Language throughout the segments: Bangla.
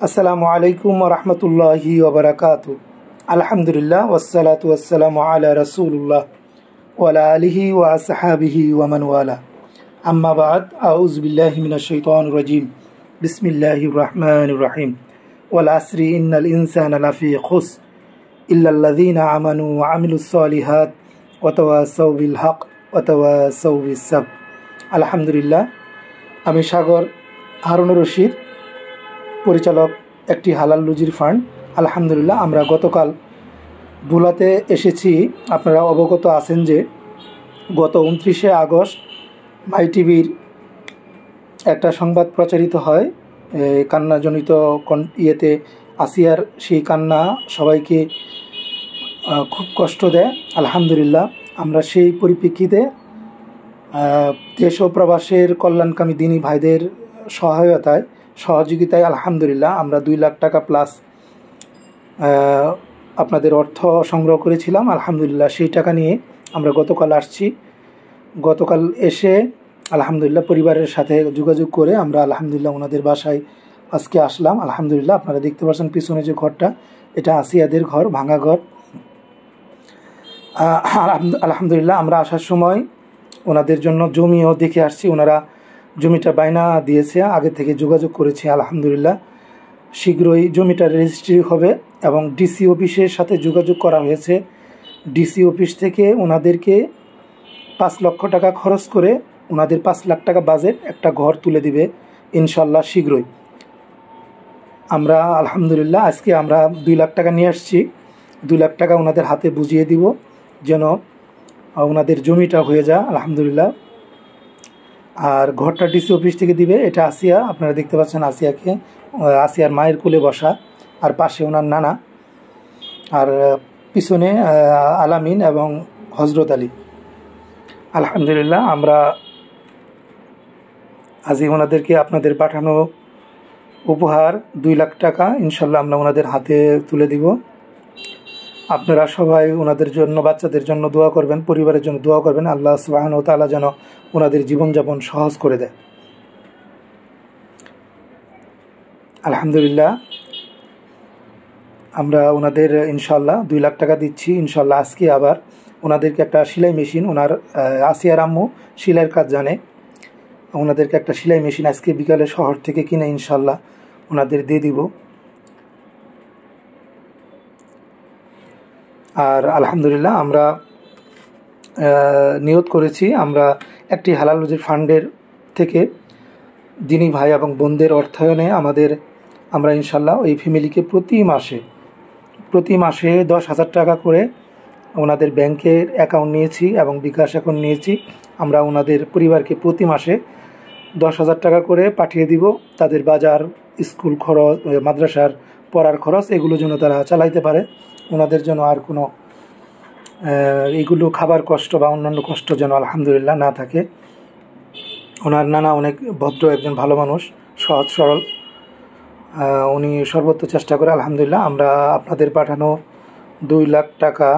আসসালামু আলাইকুম ওয়া রাহমাতুল্লাহি ওয়া বারাকাতুহু। আলহামদুলিল্লাহ ওয়াসসালাতু ওয়াসসালামু আলা রাসূলিল্লাহ ওয়া আলা আলিহি ওয়া আসহাবিহি ওয়া মান ওয়ালা। আম্মা বা'দ, আউযু বিল্লাহি মিনাশ শাইতানির রাজীম। বিসমিল্লাহির রাহমানির রাহিম। ওয়াল আসরি ইন্নাল ইনসানা লাফি খুসর ইল্লাল্লাযীনা আমানু ওয়া আমিলুস সলিহাত ওয়া তাওয়াসাউ বিল হক ওয়া তাওয়াসাউ বিস সাবর। আলহামদুলিল্লাহ, আমি সাগর হারুনুর রশিদ, পরিচালক একটি হালাল রুজির ফান্ড। আলহামদুলিল্লাহ, আমরা গতকাল ভোলাতে এসেছি। আপনারা অবগত আছেন যে গত 29শে আগস্ট মাই টিভির একটা সংবাদ প্রচারিত হয়, কান্নাজনিত ইয়েতে আসিয়ার সেই কান্না সবাইকে খুব কষ্ট দেয়। আলহামদুলিল্লাহ, আমরা সেই পরিপ্রেক্ষিতে দেশ ও প্রবাসের কল্যাণকামী দিনী ভাইদের সহযোগিতায় আলহামদুলিল্লাহ আমরা 2 লাখ টাকা প্লাস আপনাদের অর্থ সংগ্রহ করেছিলাম। আলহামদুলিল্লাহ, সেই টাকা নিয়ে আমরা গতকাল আসছি। গতকাল এসে আলহামদুলিল্লাহ পরিবারের সাথে যোগাযোগ করে আমরা আলহামদুলিল্লাহ ওনাদের বাসায় আজকে আসলাম। আলহামদুলিল্লাহ, আপনারা দেখতে পাচ্ছেন পিছনে যে ঘরটা, এটা আসিয়াদের ঘর, ভাঙা ঘর। আলহামদুলিল্লাহ, আমরা আসার সময় ওনাদের জন্য জমিও দেখে আসছি। ওনারা জমিটা বায়না দিয়েছে, আগে থেকে যোগাযোগ করেছি। আলহামদুলিল্লাহ, শীঘ্রই জমিটা রেজিস্ট্রি হবে এবং ডিসি অফিসের সাথে যোগাযোগ করা হয়েছে। ডিসি অফিস থেকে ওনাদেরকে 5 লক্ষ টাকা খরচ করে ওনাদের 5 লাখ টাকা বাজেট একটা ঘর তুলে দিবে ইনশাল্লাহ শীঘ্রই। আমরা আলহামদুলিল্লাহ আজকে আমরা 2 লাখ টাকা নিয়ে আসছি। 2 লাখ টাকা ওনাদের হাতে বুঝিয়ে দিব যেন ওনাদের জমিটা হয়ে যায় আলহামদুলিল্লাহ। আর ঘরটা ডিসি অফিস থেকে দিবে। এটা আসিয়া, আপনারা দেখতে পাচ্ছেন আসিয়ার মায়ের কোলে বসা, আর পাশে ওনার নানা, আর পিছনে আলামিন এবং হজরত আলী। আলহামদুলিল্লাহ, আমরা আজই ওনাদেরকে আপনাদের পাঠানো উপহার 2 লাখ টাকা ইনশাল্লাহ আমরা ওনাদের হাতে তুলে দিব। আপনারা সবাই ওনাদের জন্য, বাচ্চাদের জন্য দোয়া করবেন, পরিবারের জন্য দোয়া করবেন। আল্লাহ সুবহানাহু ওয়া তাআলা যেন ওনাদের জীবনযাপন সহজ করে দেয়। আলহামদুলিল্লাহ, আমরা ওনাদের ইনশাল্লাহ 2 লাখ টাকা দিচ্ছি ইনশাল্লাহ। আজকে আবার ওনাদেরকে একটা সেলাই মেশিন, ওনার আসিয়ার আম্মু সেলাইয়ের কাজ জানে, ওনাদেরকে একটা সেলাই মেশিন আজকে বিকালে শহর থেকে কিনে ইনশাল্লাহ ওনাদের দিয়ে দিব। আর আলহামদুলিল্লাহ, আমরা নিয়ত করেছি আমরা একটি হালাল রুজির ফান্ডের থেকে দিনী ভাই এবং বোনদের অর্থায়নে আমরা ইনশাল্লাহ ওই ফ্যামিলিকে প্রতি মাসে 10,000 টাকা করে ওনাদের ব্যাংকের অ্যাকাউন্ট নিয়েছি এবং বিকাশ অ্যাকাউন্ট নিয়েছি। আমরা ওনাদের পরিবারকে প্রতি মাসে 10,000 টাকা করে পাঠিয়ে দিব। তাদের বাজার, স্কুল খরচ, মাদ্রাসার পড়ার খরচ, এগুলো যেন তারা চালাইতে পারে। ওনাদের জন্য আর কোনো এইগুলো খাবার কষ্ট বা অন্যান্য কষ্ট যেন আলহামদুলিল্লাহ না থাকে। ওনার নানা অনেক ভদ্র একজন ভালো মানুষ, সহজ সরল, উনি সর্বোচ্চ চেষ্টা করে। আলহামদুলিল্লাহ, আমরা আপনাদের পাঠানো 2 লাখ টাকা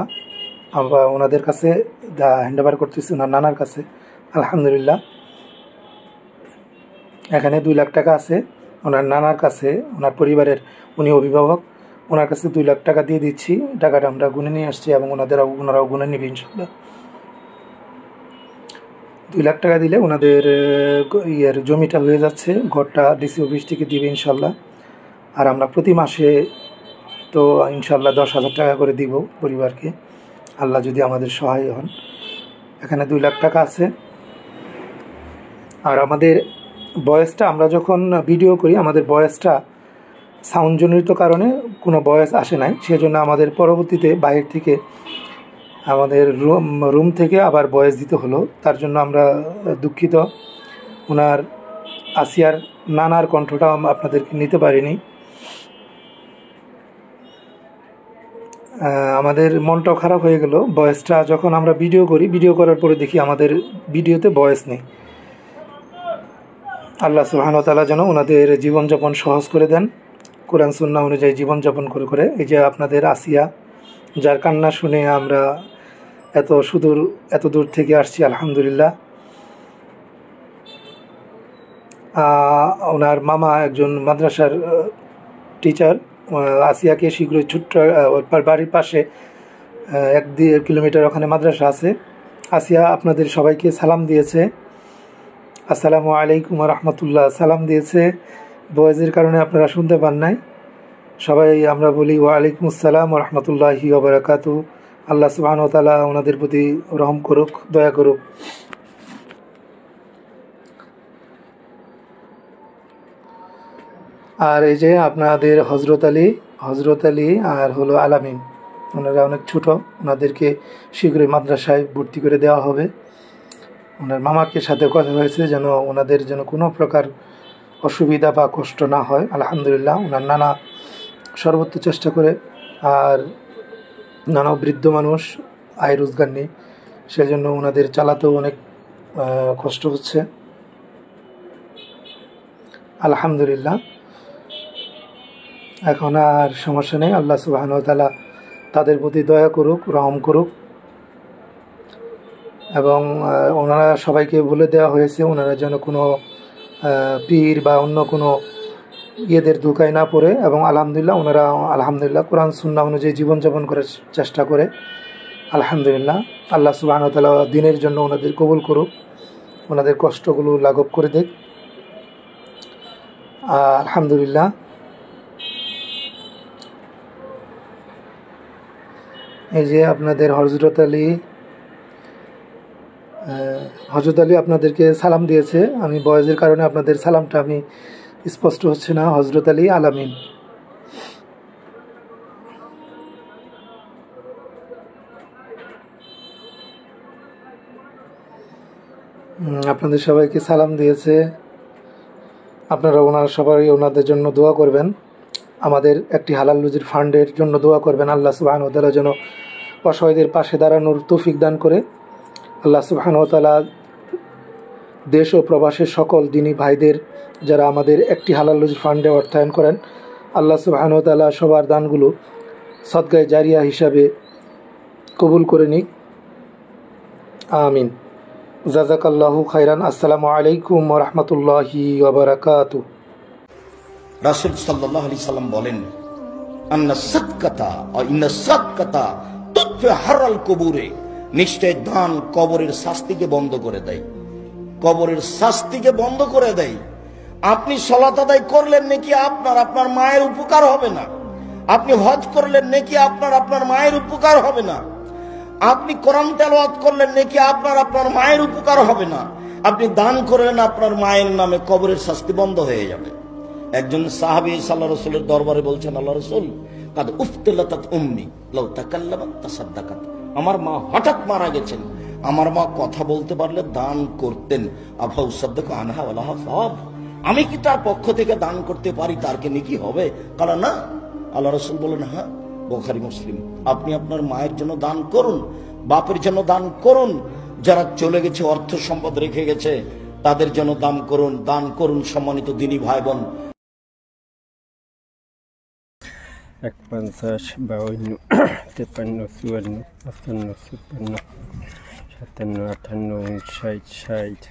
আমরা ওনাদের কাছে হ্যান্ডওভার করতেছি, ওনার নানার কাছে। আলহামদুলিল্লাহ, এখানে 2 লাখ টাকা আছে ওনার নানার কাছে, ওনার পরিবারের, উনি অভিভাবক, ওনার কাছে 2 লাখ টাকা দিয়ে দিচ্ছি। টাকাটা আমরা গুনে নিয়ে আসছি এবং ওনারাও গুনে নেবে ইনশাল্লাহ। 2 লাখ টাকা দিলে ওনাদের জমিটা হয়ে যাচ্ছে, ঘরটা ডিসি অফিস থেকে দিবে ইনশাল্লাহ। আর আমরা প্রতি মাসে তো ইনশাল্লাহ 10,000 টাকা করে দিব পরিবারকে, আল্লাহ যদি আমাদের সহায় হন। এখানে 2 লাখ টাকা আছে। আর আমাদের বয়েসটা, আমরা যখন ভিডিও করি আমাদের বয়েসটা সাউন্ডজনিত কারণে কোনো বয়েস আসে নাই, সেজন্য আমাদের পরবর্তীতে বাইরে থেকে আমাদের রুম থেকে আবার বয়েস দিতে হলো। তার জন্য আমরা দুঃখিত। ওনার আসিয়ার নানার কণ্ঠটা আপনাদেরকে নিতে পারিনি। আমাদের মনটাও খারাপ হয়ে গেল। বয়েসটা যখন আমরা ভিডিও করার পরে দেখি আমাদের ভিডিওতে বয়েস নেই। আল্লাহ সুবহানাহু ওয়া তাআলা যেন ওনাদের জীবনযাপন সহজ করে দেন, কোরআন সুন্নাহ অনুযায়ী জীবনযাপন করে। এই যে আপনাদের আসিয়া, যার কান্না শুনে আমরা এত দূর থেকে আসছি আলহামদুলিল্লাহ। ওনার মামা একজন মাদ্রাসার টিচার। আসিয়াকে শীঘ্রই ছোট্ট বাড়ির পাশে 1-1.5 কিলোমিটার ওখানে মাদ্রাসা আছে। আসিয়া আপনাদের সবাইকে সালাম দিয়েছে, আসসালামু আলাইকুম রহমতুল্লাহ সালাম দিয়েছে। বয়েজের কারণে আপনারা শুনতে পান নাই, সবাই আমরা বলি ওয়ালাইকুম আসসালাম রহমতুল্লাহি ওয়া বারাকাতুহু। আল্লাহ সুবহানাহু ওয়া তাআলা ওনাদের প্রতি রহম করুক, দয়া করুক। আর এই যে আপনাদের হজরত আলী আর হলো আলামিন, ওনারা অনেক ছোট, ওনাদেরকে শীঘ্রই মাদ্রাসায় ভর্তি করে দেওয়া হবে। ওনার মামাকে সাথে কথা হয়েছে যেন ওনাদের যেন কোনো প্রকার অসুবিধা বা কষ্ট না হয়। আলহামদুলিল্লাহ, ওনার নানা সর্বোচ্চ চেষ্টা করে। আর নানা বৃদ্ধ মানুষ, আয় রোজগার নেই, সেজন্য ওনাদের চালাতেও অনেক কষ্ট হচ্ছে। আলহামদুলিল্লাহ, এখন আর সমস্যা নেই। আল্লাহ সুবহানাহু ওয়া তাআলা তাদের প্রতি দয়া করুক, রহম করুক। এবং ওনারা সবাইকে বলে দেওয়া হয়েছে ওনারা যেন কোনো পীর বা অন্য কোনো ইয়েদের ধোকায় না পড়ে। এবং আলহামদুলিল্লাহ, ওনারা আলহামদুলিল্লাহ কোরআন সুন্নাহ অনুযায়ী জীবনযাপন করার চেষ্টা করে। আলহামদুলিল্লাহ, আল্লাহ সুবহানাহু ওয়া তাআলা দ্বীনের জন্য ওনাদের কবুল করুক, ওনাদের কষ্টগুলো লাঘব করে দেখ। আলহামদুলিল্লাহ, এই যে আপনাদের হজরত আলী আপনাদেরকে সালাম দিয়েছে। আমি বয়সের কারণে আপনাদের সালামটা আমি স্পষ্ট হচ্ছে না। হজরত আলী আলামিন, আপনাদের সবাইকে সালাম দিয়েছে। আপনারা সবাই ওনাদের জন্য দোয়া করবেন। আমাদের একটি হালাল রুজির ফান্ডের জন্য দোয়া করবেন। আল্লাহ সুবহানাহু ওয়া তাআলা যেন অসহায়দের পাশে দাঁড়ানোর তৌফিক দান করে। আল্লাহ সুবহানাহু ওয়া তাআলা দেশ ও প্রবাসের সকল দিনী ভাইদের যারা আমাদের একটি হালাল রুজির ফান্ডে অর্থায়ন করেন, আল্লাহ সুবহানাহু ওয়া তাআলা সবার দানগুলো সদকায়ে জারিয়া হিসাবে কবুল করে নিক, আমিন। জাযাকাল্লাহু খাইরান। আসসালামু আলাইকুম ওয়া রাহমাতুল্লাহি ওয়া বারাকাতুহু। রাসূল সাল্লাল্লাহু আলাইহি সাল্লাম বলেন, আন্না সাদকাতা ওয়া ইন্না সাদকাতা তুতফি হারাল কবুরে, নিশ্চয় দান কবরের শাস্তিকে বন্ধ করে দেয়, কবরের শাস্তিকে বন্ধ করে দেয়। আপনি সালাত আদায় করলেন নাকি আপনার মায়ের উপকার হবে না। আপনি হজ করলেন নাকি আপনার মায়ের উপকার হবে না। আপনি কোরআন তেলাওয়াত করলেন নাকি আপনার মায়ের উপকার হবে না। আপনি দান করলেন আপনার মায়ের নামে, কবরের শাস্তি বন্ধ হয়ে যাবে। একজন সাহাবী সাল্লাল্লাহু আলাইহি ওয়াসাল্লামের দরবারে বলছেন, আল্লাহ রাসূল, কাদ উফতিলাতাত উম্মি লাউ তাকাল্লামাত তাসাদ্দাকাত, আমার মা হঠাৎ মারা গেছেন, আমার মা কথা বলতে পারলে দান করতেন। আফা উসাদ্দাকু আনহা ওয়ালাহা সাওয়াব, আমি কি তার পক্ষ থেকে দান করতে পারি, তার কি নেকি হবে? কালা না। আল্লাহ রাসূল বলেন, হ্যাঁ, বুখারী মুসলিম। আপনি আপনার মায়ের জন্য দান করুন, বাপের জন্য দান করুন, যারা চলে গেছে, অর্থ সম্পদ রেখে গেছে, তাদের জন্য দান করুন। সম্মানিত দিনী ভাই বোন, 51, 52, 53, 54, 55, 56, 57, 58, 60,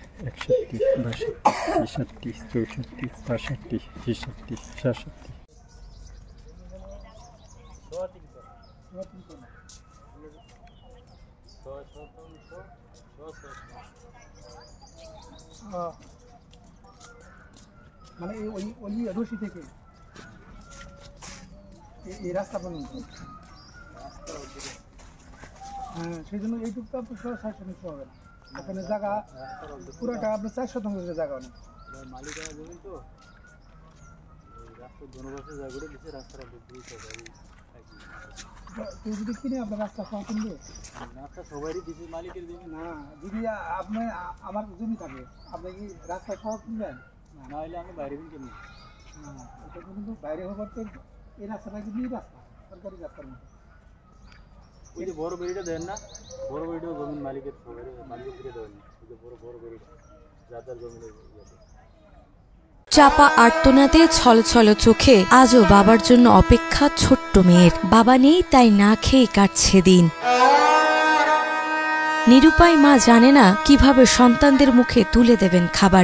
61, 62, 63, 64, 65, 66. মানে ওই রশি থেকে এই রাস্তা পর্যন্ত, হ্যাঁ, সেই জন্য এইটুকু আপনার 600 হবে না। ওখানে জায়গা পুরোটা আপনার 4 শতাংশ জায়গা অনেক মালিক জমি, তো রাস্তার ধনবাসের জায়গাটা দিচ্ছে, রাস্তাটা কেউ যদি কিনে আপনার রাস্তা সহ কিনবে, রাস্তা সবারই দিচ্ছে, মালিকের জমি না। যদি আপনি আমার জমি থাকে, আপনি কি রাস্তা সহ কিনবেন? না হলে আমি বাইরে কিনি। এটা কিন্তু বাইরে হবার তো এই রাস্তাটা কিন্তু রাস্তা সরকারি রাস্তার মতো। ওই যে বড় বাড়িটা দেন না, বড় বাড়িটা জমির মালিকের, মালিকের দিকে দেন না, ওই যে বড় বাড়িটা যাদের জমি। চাপা আর্তনাদে ছলছল চোখে আজও বাবার জন্য অপেক্ষা ছোট্ট মেয়ের। বাবা নেই, তাই না খেয়ে কাটছে দিন। নিরুপায় মা জানে না কিভাবে সন্তানদের মুখে তুলে দেবেন খাবার।